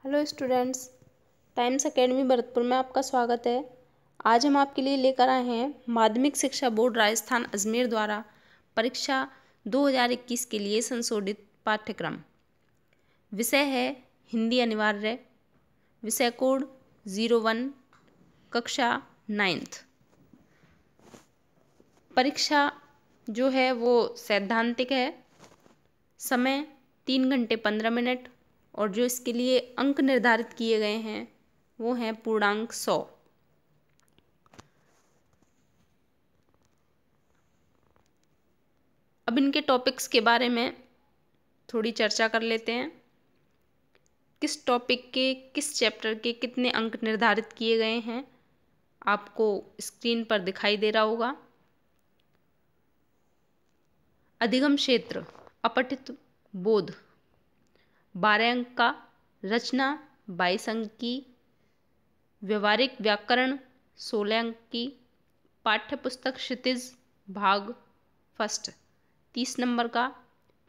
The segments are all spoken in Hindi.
Hello students, times academy Bharatpur में आपका स्वागत है। आज हम आपके लिए लेकर आए हैं माध्यमिक शिक्षा बोर्ड राजस्थान अजमेर द्वारा परीक्षा 2021 के लिए संशोधित पाठ्यक्रम। विषय है हिंदी अनिवार्य। विषय कोड 01, कक्षा 9th। परीक्षा जो है वो सैद्धांतिक है। समय 3 घंटे 15 मिनट और जो इसके लिए अंक निर्धारित किए गए हैं वो हैं पूर्णांक 100। अब इनके टॉपिक्स के बारे में थोड़ी चर्चा कर लेते हैं। किस टॉपिक के किस चैप्टर के कितने अंक निर्धारित किए गए हैं आपको स्क्रीन पर दिखाई दे रहा होगा। अधिगम क्षेत्र अपठित बोध 12 अंक का, रचना 22 अंक की, व्यवहारिक व्याकरण 16 अंक की, पाठ्य पुस्तक क्षितिज भाग फर्स्ट 30 नंबर का,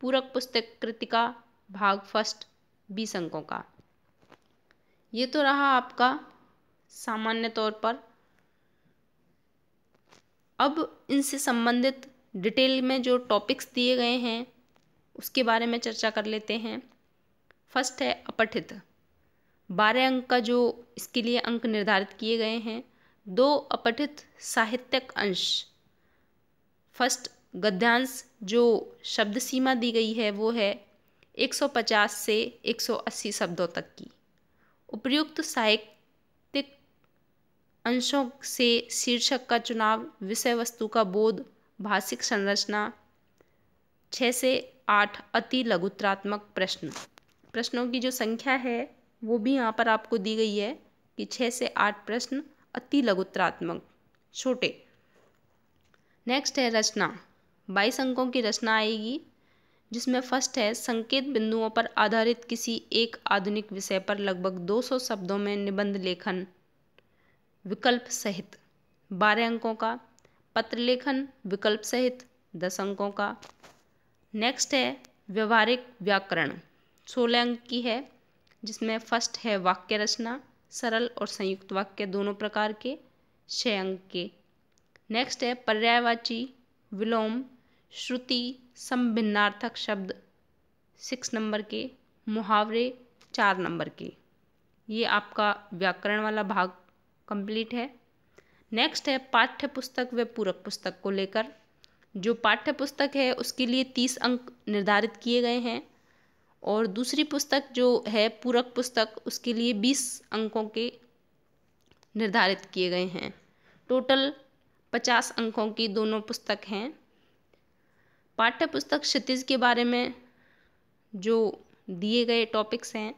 पूरक पुस्तक कृतिका भाग फर्स्ट 20 अंकों का। ये तो रहा आपका सामान्य तौर पर। अब इनसे संबंधित डिटेल में जो टॉपिक्स दिए गए हैं उसके बारे में चर्चा कर लेते हैं। फर्स्ट है अपठित। 12 अंक का जो इसके लिए अंक निर्धारित किए गए हैं। 2 अपठित साहित्यिक अंश। फर्स्ट गद्यांश जो शब्द सीमा दी गई है वो है 150 से 180 शब्दों तक की। उपर्युक्त साहित्यिक अंशों से शीर्षक का चुनाव, विषय वस्तु का बोध, भाषिक संरचना। 6 से 8 अति लघुत्रात्मक प्रश्न। प्रश्नों की जो संख्या है वो भी यहाँ पर आपको दी गई है कि 6 से 8 प्रश्न अति लघुत्रात्मक छोटे। नेक्स्ट है रचना। 22 अंकों की रचना आएगी जिसमें फर्स्ट है संकेत बिंदुओं पर आधारित किसी एक आधुनिक विषय पर लगभग 200 शब्दों में निबंध लेखन विकल्प सहित 12 अंकों का। पत्र लेखन विकल्प सहित 10 अंकों का। नेक्स्ट है व्यवहारिक व्याकरण 16 अंक की है जिसमें फर्स्ट है वाक्य रचना, सरल और संयुक्त वाक्य दोनों प्रकार के 6 अंक के। नेक्स्ट है पर्यायवाची, विलोम, श्रुति, संभिन्नार्थक शब्द 6 नंबर के, मुहावरे 4 नंबर के। ये आपका व्याकरण वाला भाग कंप्लीट है। नेक्स्ट है पाठ्य पुस्तक व पूरक पुस्तक को लेकर। जो पाठ्य पुस्तक है उसके लिए 30 अंक निर्धारित किए गए हैं और दूसरी पुस्तक जो है पूरक पुस्तक उसके लिए 20 अंकों के निर्धारित किए गए हैं। टोटल 50 अंकों की दोनों पुस्तक हैं। पाठ्य पुस्तक क्षितिज के बारे में जो दिए गए टॉपिक्स हैं।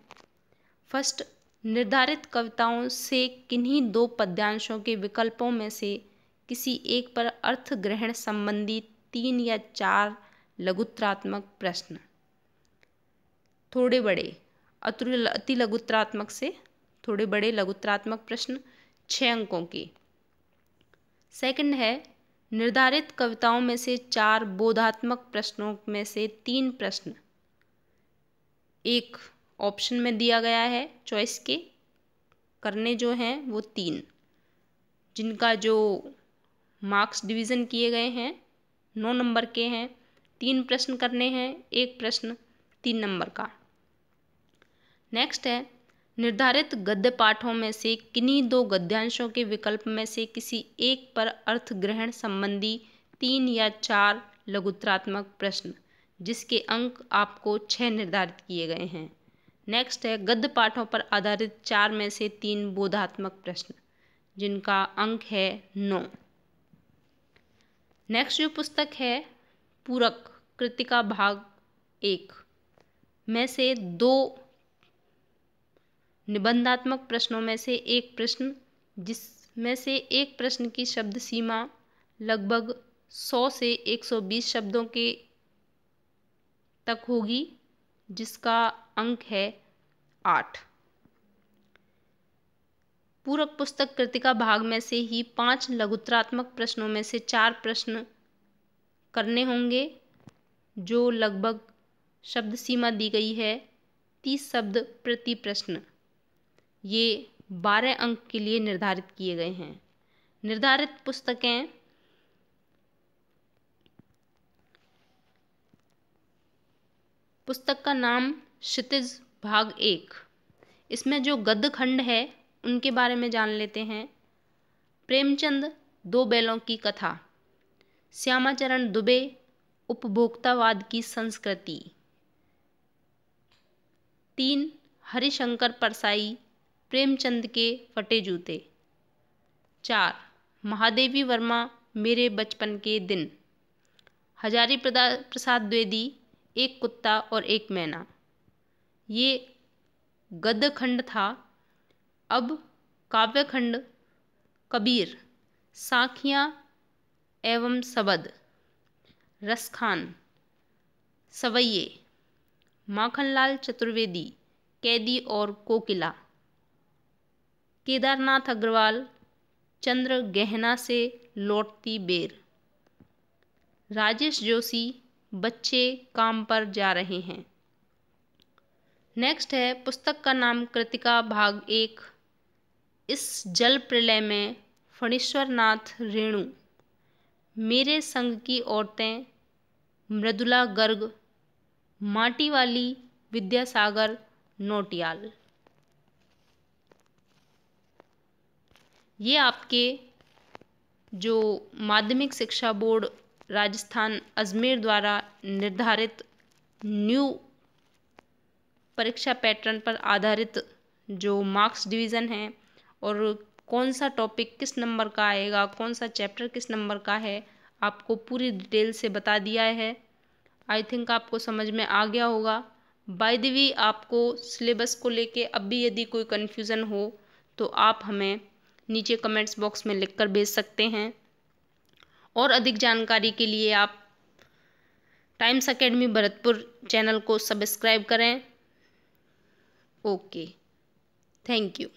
फर्स्ट निर्धारित कविताओं से किन्हीं 2 पद्यांशों के विकल्पों में से किसी एक पर अर्थ ग्रहण संबंधी 3 या 4 लघुत्रात्मक प्रश्न। थोड़े बड़े अति लघुत्रात्मक से थोड़े बड़े लघुत्रात्मक प्रश्न 6 अंकों के। सेकंड है निर्धारित कविताओं में से 4 बोधात्मक प्रश्नों में से 3 प्रश्न एक ऑप्शन में दिया गया है। चॉइस के करने जो हैं वो 3, जिनका जो मार्क्स डिवीज़न किए गए हैं 9 नंबर के हैं। 3 प्रश्न करने हैं, 1 प्रश्न 3 नंबर का। नेक्स्ट है निर्धारित गद्य पाठों में से किन्हीं 2 गद्यांशों के विकल्प में से किसी एक पर अर्थ ग्रहण संबंधी 3 या 4 लघुत्रात्मक प्रश्न जिसके अंक आपको 6 निर्धारित किए गए हैं। नेक्स्ट है गद्य पाठों पर आधारित 4 में से 3 बोधात्मक प्रश्न जिनका अंक है 9। नेक्स्ट जो पुस्तक है पूरक कृतिका भाग 1 में से 2 निबंधात्मक प्रश्नों में से 1 प्रश्न जिसमें से 1 प्रश्न की शब्द सीमा लगभग 100 से 120 शब्दों के तक होगी जिसका अंक है 8। पूरक पुस्तक कृतिका भाग में से ही 5 लघुत्रात्मक प्रश्नों में से 4 प्रश्न करने होंगे जो लगभग शब्द सीमा दी गई है 30 शब्द प्रति प्रश्न ये 12 अंक के लिए निर्धारित किए गए हैं। निर्धारित पुस्तकें पुस्तक का नाम क्षितिज भाग 1। इसमें जो गद्य खंड है उनके बारे में जान लेते हैं। प्रेमचंद 2 बैलों की कथा, श्यामाचरण दुबे उपभोक्तावाद की संस्कृति, 3 हरिशंकर परसाई प्रेमचंद के फटे जूते, 4 महादेवी वर्मा मेरे बचपन के दिन, हजारी प्रसाद द्विवेदी एक कुत्ता और एक मैना। ये गद्य खंड था। अब काव्य खंड कबीर, साखियाँ एवं सबद, रसखान, सवैये, माखनलाल चतुर्वेदी कैदी और कोकिला, केदारनाथ अग्रवाल चंद्र गहना से लौटती बेर, राजेश जोशी बच्चे काम पर जा रहे हैं। नेक्स्ट है पुस्तक का नाम कृतिका भाग 1। इस जल प्रलय में फणीश्वर नाथ रेणु, मेरे संग की औरतें मृदुला गर्ग, माटी वाली विद्यासागर नोटियाल। ये आपके जो माध्यमिक शिक्षा बोर्ड राजस्थान अजमेर द्वारा निर्धारित न्यू परीक्षा पैटर्न पर आधारित जो मार्क्स डिवीज़न है और कौन सा टॉपिक किस नंबर का आएगा, कौन सा चैप्टर किस नंबर का है, आपको पूरी डिटेल से बता दिया है। आई थिंक आपको समझ में आ गया होगा। बाय द वे, आपको सिलेबस को लेके अब भी यदि कोई कन्फ्यूज़न हो तो आप हमें नीचे कमेंट्स बॉक्स में लिखकर भेज सकते हैं। और अधिक जानकारी के लिए आप टाइम्स एकेडमी भरतपुर चैनल को सब्सक्राइब करें। Okay, thank you.